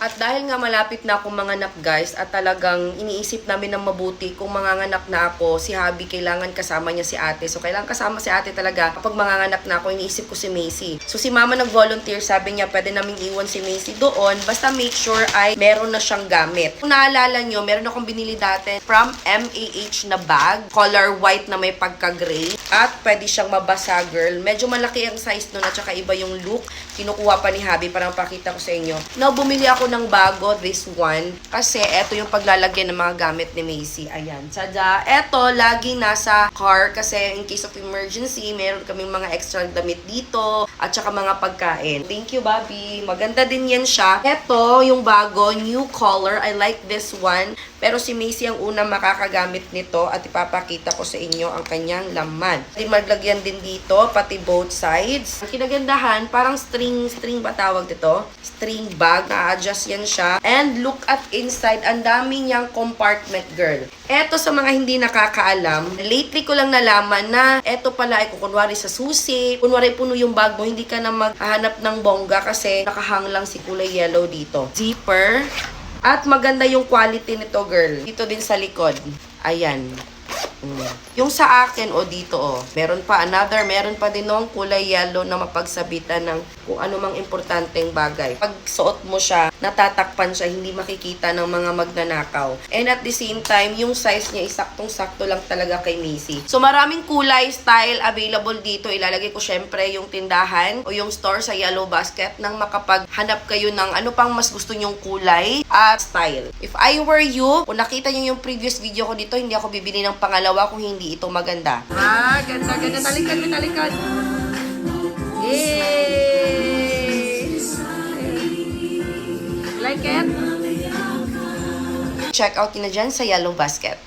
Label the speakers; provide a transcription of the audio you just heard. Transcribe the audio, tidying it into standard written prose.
Speaker 1: At dahil nga malapit na akong manganak guys, at talagang iniisip namin ng mabuti kung manganganak na ako, si Habi kailangan kasama niya si ate. So kailangan kasama si ate talaga kapag manganganak na ako, iniisip ko si Macy. So si mama nag-volunteer, sabi niya pwede naming iwan si Macy doon, basta make sure ay meron na siyang gamit. Kung naalala nyo, meron akong binili dati from MAH na bag, color white na may pagka-gray, at pwede siyang mabasa girl. Medyo malaki ang size nun at saka iba yung look. Kinukuha pa ni Habi para mapakita ko sa inyo. Now, bumili ako ng bago, this one. Kasi eto yung paglalagyan ng mga gamit ni Macy. Ayan. Sada, eto, lagi nasa car kasi in case of emergency, meron kaming mga extra damit dito at saka mga pagkain. Thank you, Bobby. Maganda din yan siya. Eto, yung bago, new color. I like this one. Pero si Macy ang unang makakagamit nito at ipapakita ko sa inyo ang kanyang laman. Di maglagyan din dito, pati both sides. Ang kinagandahan, parang string ba tawag dito? String bag. Na-adjust yan siya. And look at inside. Ang dami niyang compartment, girl. Eto sa mga hindi nakakaalam, lately ko lang nalaman na eto pala ay kunwari sa susi, kunwari puno yung bag mo, hindi ka na maghahanap ng bongga kasi nakahang lang si kulay yellow dito. Zipper. At maganda yung quality nito, girl. Dito din sa likod. Ayan. Yung sa akin, dito, meron pa din nung kulay yellow na mapagsabitan ng kung ano mang importanteng bagay. Pag suot mo siya, natatakpan siya, hindi makikita ng mga magnanakaw. And at the same time, yung size niya, isaktong-sakto lang talaga kay Macy. So, maraming kulay, style available dito. Ilalagay ko syempre yung tindahan o yung store sa Yellow Basket nang makapaghanap kayo ng ano pang mas gusto nyong kulay at style. If I were you, kung nakita nyo yung previous video ko dito, hindi ako bibili ng pangalawa kung hindi ito maganda. Ganda. Talikod. Yay! Like it? Check out nyo na dyan sa Yellow Basket.